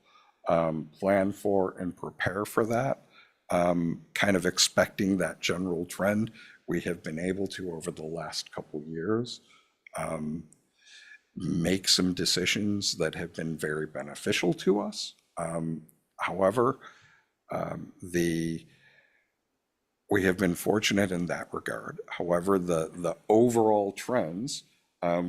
Speaker 1: plan for and prepare for that, kind of expecting that general trend. We have been able to, over the last couple years, make some decisions that have been very beneficial to us. However, we have been fortunate in that regard. However, the overall trends,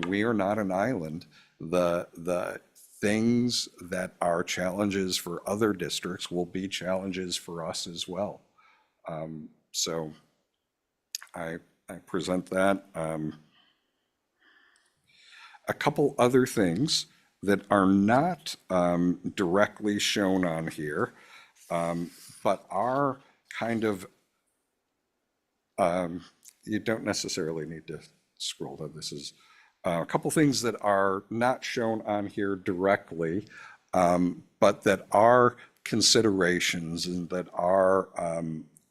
Speaker 1: we are not an island. The things that are challenges for other districts will be challenges for us as well. So I present that. A couple other things that are not directly shown on here, but are kind of, you don't necessarily need to scroll to this. Is a couple things that are not shown on here directly, but that are considerations and that are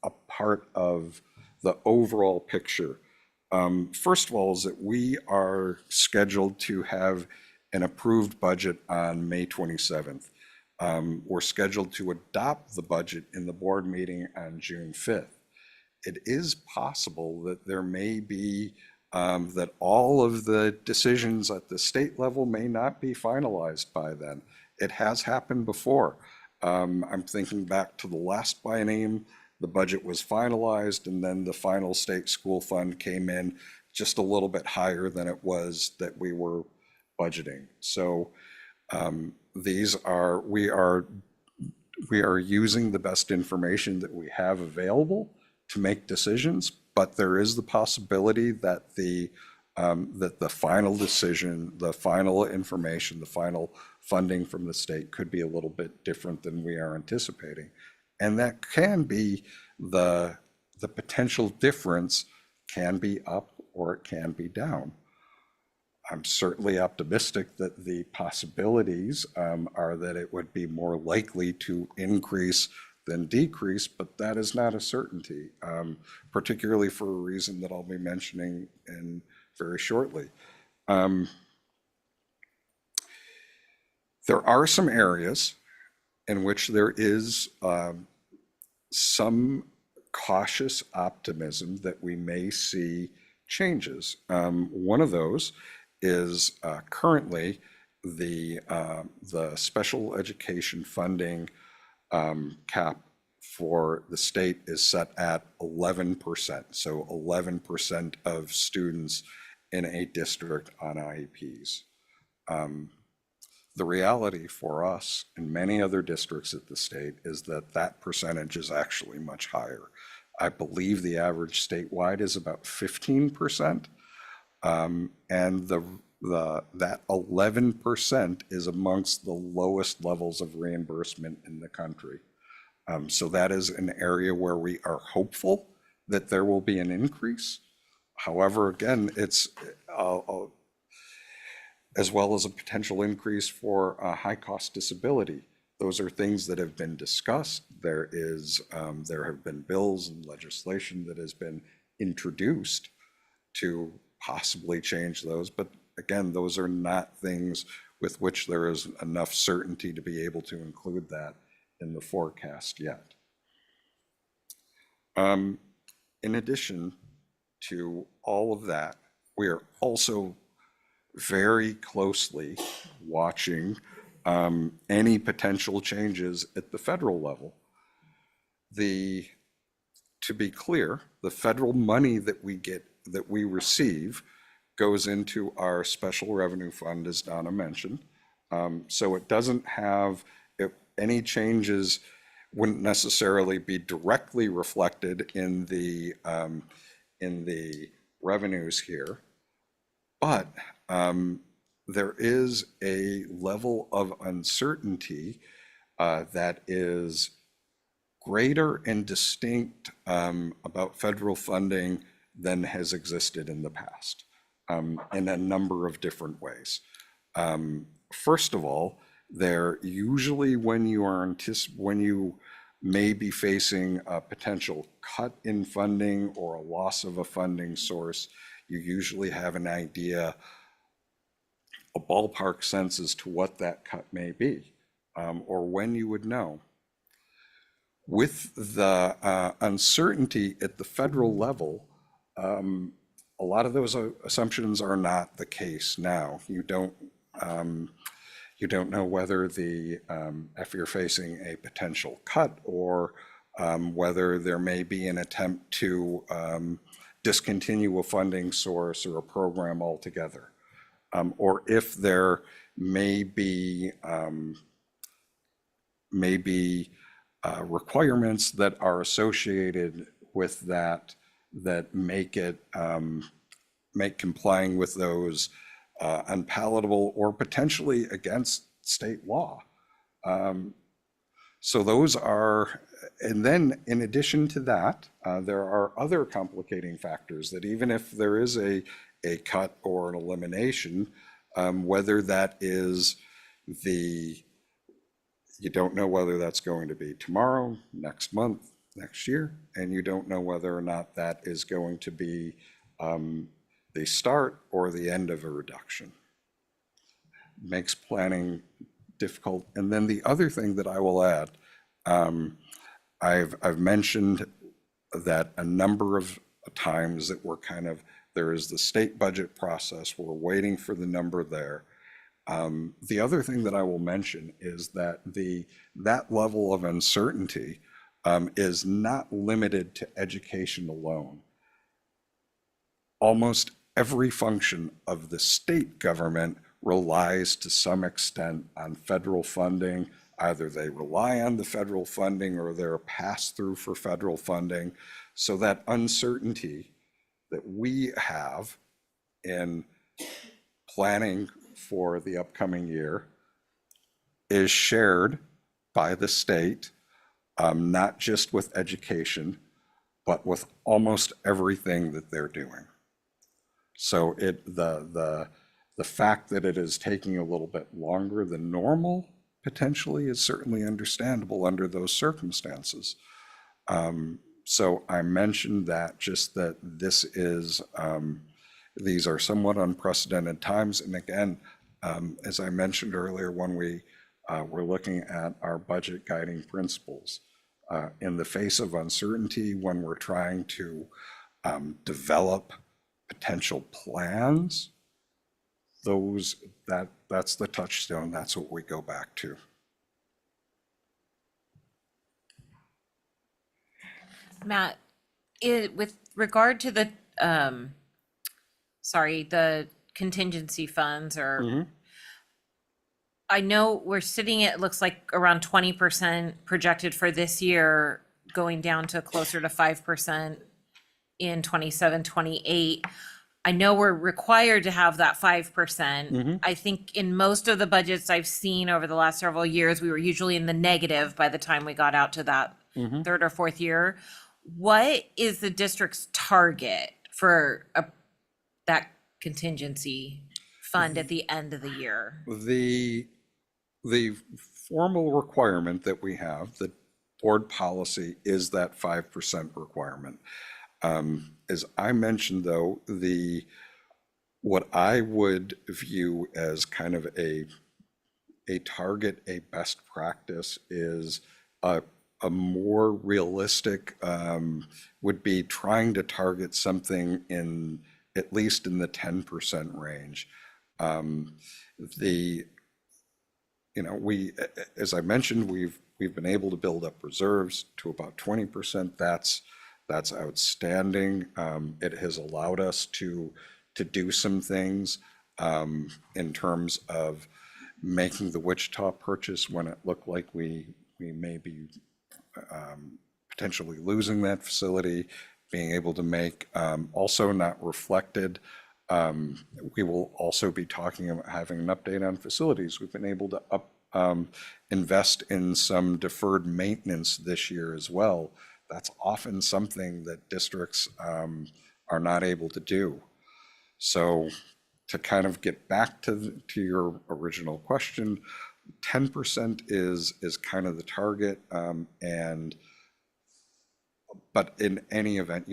Speaker 1: a part of the overall picture. First of all, is that we are scheduled to have an approved budget on May 27th. We're scheduled to adopt the budget in the board meeting on June 5th. It is possible that there may be, that all of the decisions at the state level may not be finalized by then. It has happened before. I'm thinking back to the last biennium. The budget was finalized, and then the final state school fund came in just a little bit higher than it was that we were budgeting. So we are using the best information that we have available to make decisions, but there is the possibility that the final decision, the final information, the final funding from the state could be a little bit different than we are anticipating. And that can be the potential difference can be up or it can be down. I'm certainly optimistic that the possibilities are that it would be more likely to increase than decrease, but that is not a certainty, particularly for a reason that I'll be mentioning in very shortly. There are some areas in which there is some cautious optimism that we may see changes. One of those is currently the special education funding cap for the state is set at 11%. So 11% of students in a district on IEPs. The reality for us and many other districts at the state is that that percentage is actually much higher. I believe the average statewide is about 15%, and that 11% is amongst the lowest levels of reimbursement in the country. So that is an area where we are hopeful that there will be an increase. However, again, it's as well as a potential increase for high-cost disability. Those are things that have been discussed. There have been bills and legislation that has been introduced to possibly change those. But again, those are not things with which there is enough certainty to be able to include that in the forecast yet. In addition to all of that, we are also very closely watching any potential changes at the federal level. To be clear, the federal money that we get that we receive goes into our special revenue fund, as Donna mentioned. So it doesn't have, any changes wouldn't necessarily be directly reflected in the revenues here. But there is a level of uncertainty that is greater and distinct about federal funding than has existed in the past in a number of different ways. First of all, there usually when you may be facing a potential cut in funding or a loss of a funding source, you usually have an idea, a ballpark sense as to what that cut may be, or when you would know. With the uncertainty at the federal level, a lot of those assumptions are not the case now. You don't know whether if you're facing a potential cut or whether there may be an attempt to discontinue a funding source or a program altogether, or if there may be requirements that are associated with that make complying with those unpalatable or potentially against state law. So those are, and then in addition to that, there are other complicating factors that even if there is a cut or an elimination, whether that is you don't know whether that's going to be tomorrow, next month, next year, and you don't know whether or not that is going to be the start or the end of a reduction. Makes planning difficult. And then the other thing that I will add, I've mentioned that a number of times that there is the state budget process, we're waiting for the number there. The other thing that I will mention is that that level of uncertainty is not limited to education alone. Almost every function of the state government relies to some extent on federal funding. Either they rely on the federal funding or they're a pass-through for federal funding. So that uncertainty that we have in planning for the upcoming year is shared by the state, not just with education, but with almost everything that they're doing. So the fact that it is taking a little bit longer than normal potentially is certainly understandable under those circumstances. So I mentioned that just that these are somewhat unprecedented times. And again, as I mentioned earlier, when we're looking at our budget guiding principles, in the face of uncertainty, when we're trying to develop potential plans, that's the touchstone. That's what we go back to.
Speaker 6: Matt, with regard to the contingency funds, or I know we're sitting at, looks like around 20% projected for this year, going down to closer to 5% in 27, 28. I know we're required to have that 5%. I think in most of the budgets I've seen over the last several years, we were usually in the negative by the time we got out to that third or fourth year. What is the district's target for that contingency fund at the end of the year?
Speaker 1: The formal requirement that we have, the board policy, is that 5% requirement. As I mentioned, though, what I would view as kind of a target, a best practice, is a more realistic would be trying to target something at least in the 10% range. As I mentioned, we've been able to build up reserves to about 20%. That's outstanding. It has allowed us to do some things in terms of making the Wichita purchase when it looked like we may be potentially losing that facility, being able to make, also not reflected. We will also be talking about having an update on facilities. We've been able to invest in some deferred maintenance this year as well. That's often something that districts are not able to do. So to kind of get back to your original question, 10% is kind of the target, but in any event,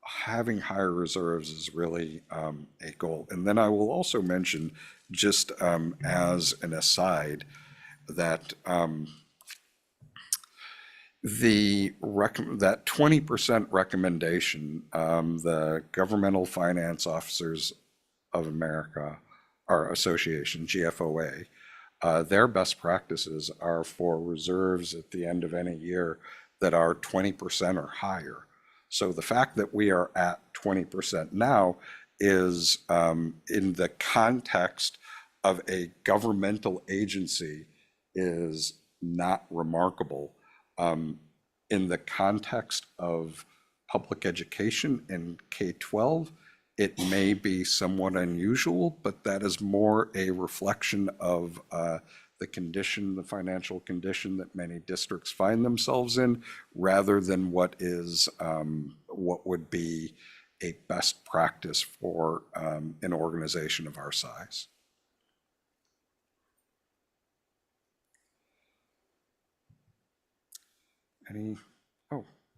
Speaker 1: having higher reserves is really a goal. And then I will also mention, just as an aside, that that 20% recommendation, the Governmental Finance Officers of America, our association, GFOA, their best practices are for reserves at the end of any year that are 20% or higher. So the fact that we are at 20% now is, in the context of a governmental agency, is not remarkable. In the context of public education in K-12, it may be somewhat unusual, but that is more a reflection of the condition, the financial condition that many districts find themselves in, rather than what would be a best practice for an organization of our size.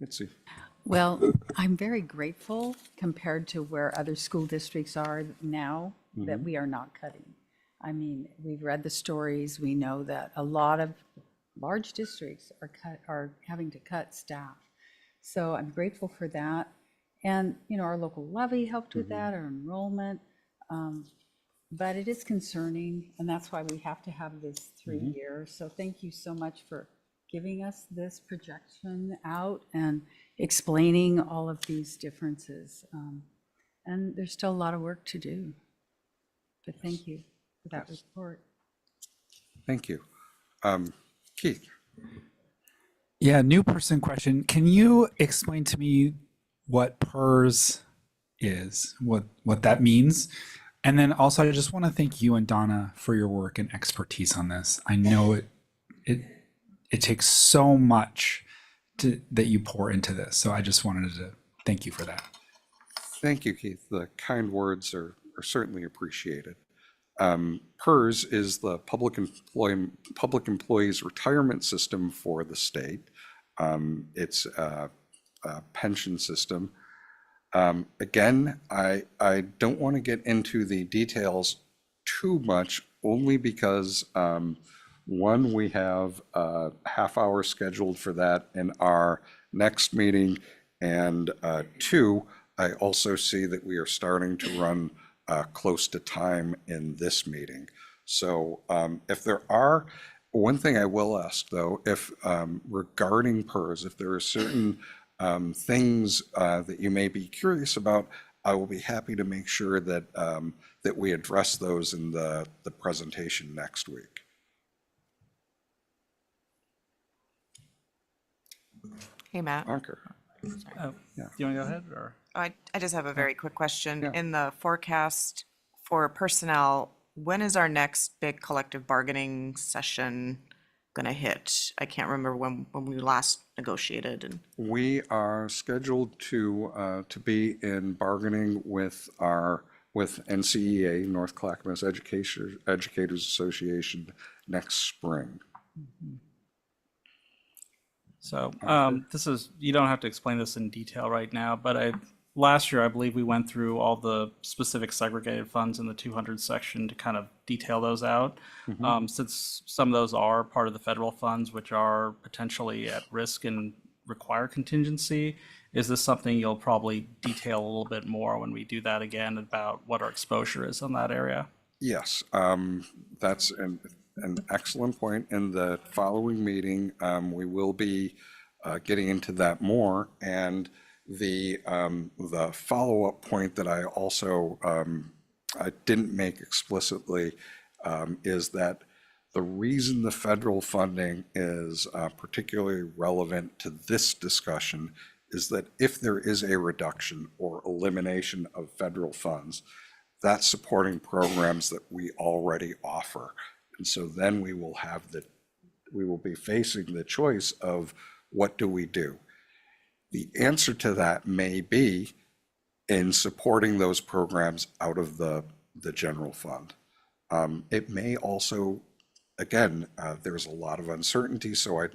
Speaker 1: Let's see.
Speaker 3: Well, I'm very grateful compared to where other school districts are now that we are not cutting. I mean, we've read the stories. We know that a lot of large districts are having to cut staff. So I'm grateful for that. And, our local levy helped with that, our enrollment. But it is concerning, and that's why we have to have this 3 years. So thank you so much for giving us this projection out and explaining all of these differences. And there's still a lot of work to do. But thank you for that report.
Speaker 1: Thank you. Keith?
Speaker 7: Yeah, new person question. Can you explain to me what PERS is, what that means? And then also, I just want to thank you and Donna for your work and expertise on this. I know it takes so much that you pour into this. So I just wanted to thank you for that.
Speaker 1: Thank you, Keith. The kind words are certainly appreciated. PERS is the Public Employees Retirement System for the state. It's a pension system. Again, I don't want to get into the details too much, only because one, we have a half hour scheduled for that in our next meeting, and two, I also see that we are starting to run close to time in this meeting. So if there are, one thing I will ask though, if regarding PERS, if there are certain things that you may be curious about, I will be happy to make sure that that we address those in the presentation next week.
Speaker 8: Hey, Matt.
Speaker 1: Anker.
Speaker 5: Oh, do you want to go ahead or?
Speaker 8: I just have a very quick question.
Speaker 1: Yeah.
Speaker 8: In the forecast for personnel, when is our next big collective bargaining session going to hit? I can't remember when we last negotiated. And
Speaker 1: We are scheduled to be in bargaining with NCEA, North Clackamas Educators Association, next spring.
Speaker 5: So this is, you don't have to explain this in detail right now, but last year, I believe we went through all the specific segregated funds in the 200 section to kind of detail those out. Since some of those are part of the federal funds, which are potentially at risk and require contingency, is this something you'll probably detail a little bit more when we do that again about what our exposure is on that area?
Speaker 1: Yes, that's an excellent point. In the following meeting, we will be getting into that more. And The follow-up point that I also I didn't make explicitly is that the reason the federal funding is particularly relevant to this discussion is that if there is a reduction or elimination of federal funds, that's supporting programs that we already offer. And so then we will be facing the choice of what do we do? The answer to that may be in supporting those programs out of the general fund. It may also, again, there's a lot of uncertainty, so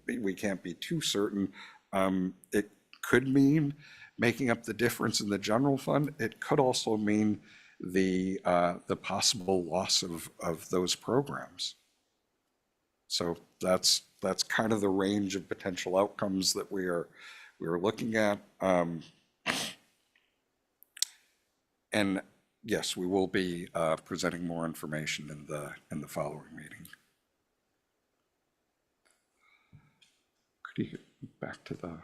Speaker 1: we can't be too certain. It could mean making up the difference in the general fund. It could also mean the possible loss of those programs. So that's kind of the range of potential outcomes that we are looking at. And yes, we will be presenting more information in the following meeting. Could you get back to the?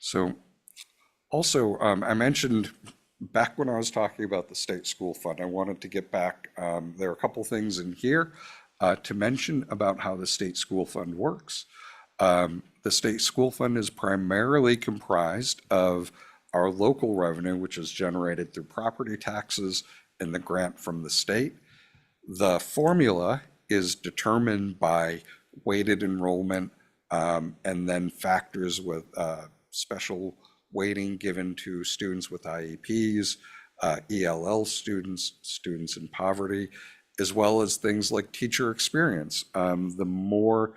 Speaker 1: So also, I mentioned back when I was talking about the state school fund, I wanted to get back. There are a couple things in here to mention about how the state school fund works. The state school fund is primarily comprised of our local revenue, which is generated through property taxes and the grant from the state. The formula is determined by weighted enrollment and then factors with special weighting given to students with IEPs, ELL students, students in poverty, as well as things like teacher experience. The more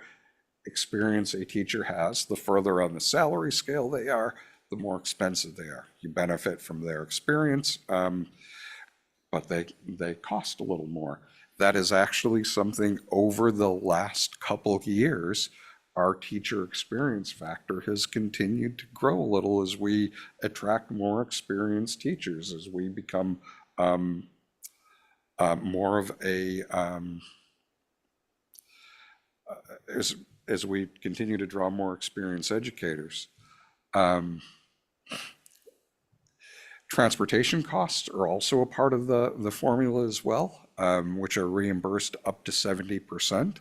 Speaker 1: experience a teacher has, the further on the salary scale they are, the more expensive they are. You benefit from their experience, but they cost a little more. That is actually something over the last couple of years, our teacher experience factor has continued to grow a little as we attract more experienced teachers, as we become more of a, as we continue to draw more experienced educators. Transportation costs are also a part of the formula as well, which are reimbursed up to 70%.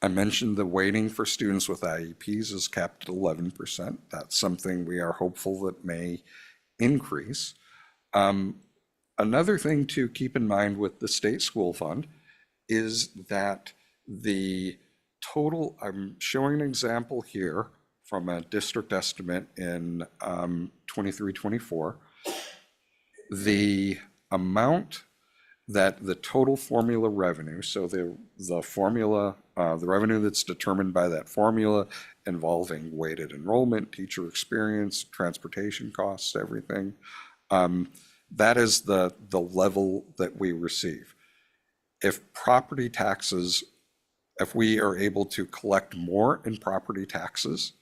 Speaker 1: I mentioned the weighting for students with IEPs is capped at 11%. That's something we are hopeful that may increase. Another thing to keep in mind with the state school fund is that the total, I'm showing an example here from a district estimate in 23-24. The amount that the total formula revenue, so the formula, the revenue that's determined by that formula involving weighted enrollment, teacher experience, transportation costs, everything, that is the level that we receive. If property taxes, if we are able to collect more in property taxes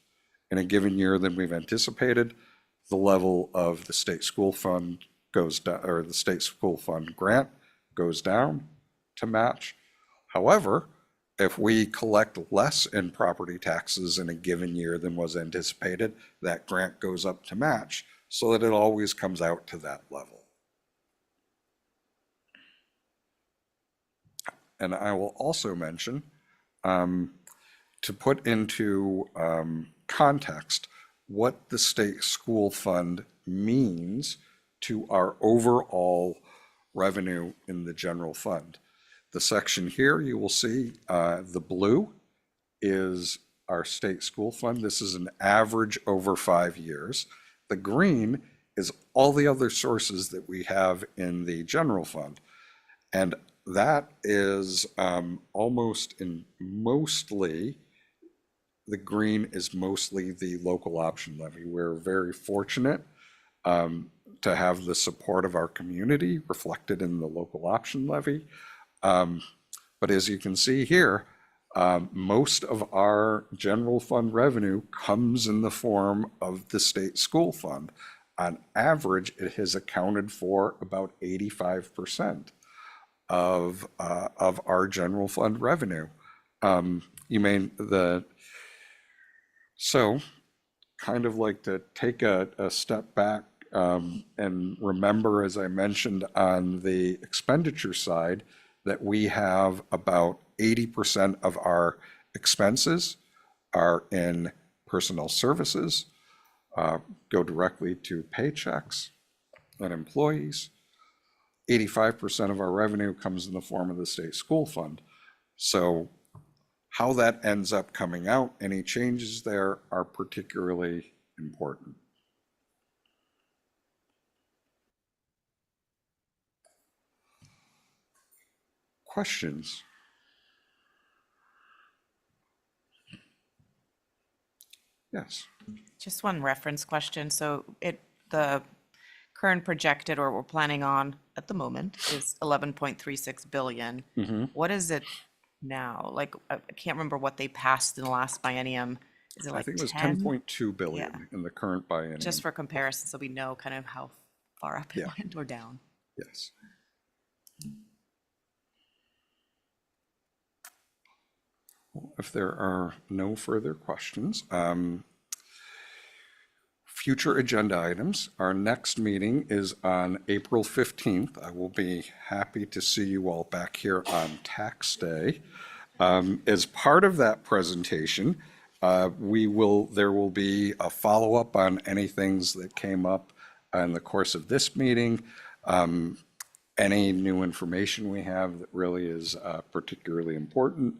Speaker 1: in a given year than we've anticipated, the level of the state school fund goes down, or the state school fund grant goes down to match. However, if we collect less in property taxes in a given year than was anticipated, that grant goes up to match, so that it always comes out to that level. And I will also mention, to put into context what the state school fund means to our overall revenue in the general fund. The section here, you will see the blue is our state school fund. This is an average over 5 years. The green is all the other sources that we have in the general fund. And that is mostly, the green is mostly the local option levy. We're very fortunate to have the support of our community reflected in the local option levy. But as you can see here, most of our general fund revenue comes in the form of the state school fund. On average, it has accounted for about 85% of our general fund revenue. you may, so kind of like to take a step back and remember, as I mentioned on the expenditure side, that we have about 80% of our expenses are in personnel services, go directly to paychecks and employees. 85% of our revenue comes in the form of the state school fund. So how that ends up coming out, any changes there are particularly important. Questions? Yes.
Speaker 8: Just one reference question. So the current projected, or we're planning on at the moment, is 11.36 billion. What is it now? Like, I can't remember what they passed in the last biennium. Is it
Speaker 1: I
Speaker 8: like
Speaker 1: think it was
Speaker 8: 10?
Speaker 1: 10.2
Speaker 8: Yeah.
Speaker 1: billion in the current biennium.
Speaker 8: Just for comparison, so we know kind of how far up it
Speaker 1: Yeah.
Speaker 8: went or down.
Speaker 1: Yes. Well, if there are no further questions, future agenda items. Our next meeting is on April 15th. I will be happy to see you all back here on tax day. As part of that presentation, there will be a follow-up on any things that came up in the course of this meeting. Any new information we have that really is particularly important.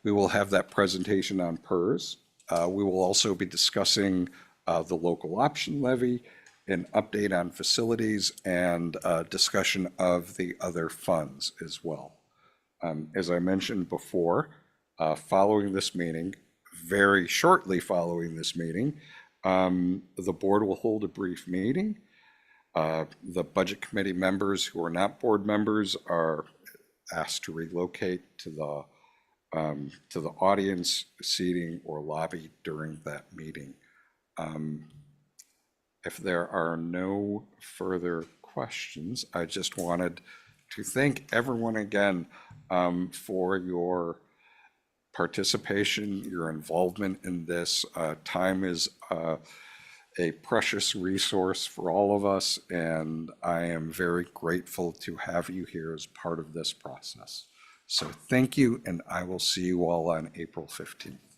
Speaker 1: We will have that presentation on PERS. We will also be discussing the local option levy, an update on facilities, and discussion of the other funds as well. As I mentioned before, following this meeting, very shortly following this meeting, the board will hold a brief meeting. The budget committee members who are not board members are asked to relocate to the audience seating or lobby during that meeting. If there are no further questions, I just wanted to thank everyone again for your participation, your involvement in this. Time is a precious resource for all of us, and I am very grateful to have you here as part of this process. So thank you, and I will see you all on April 15th.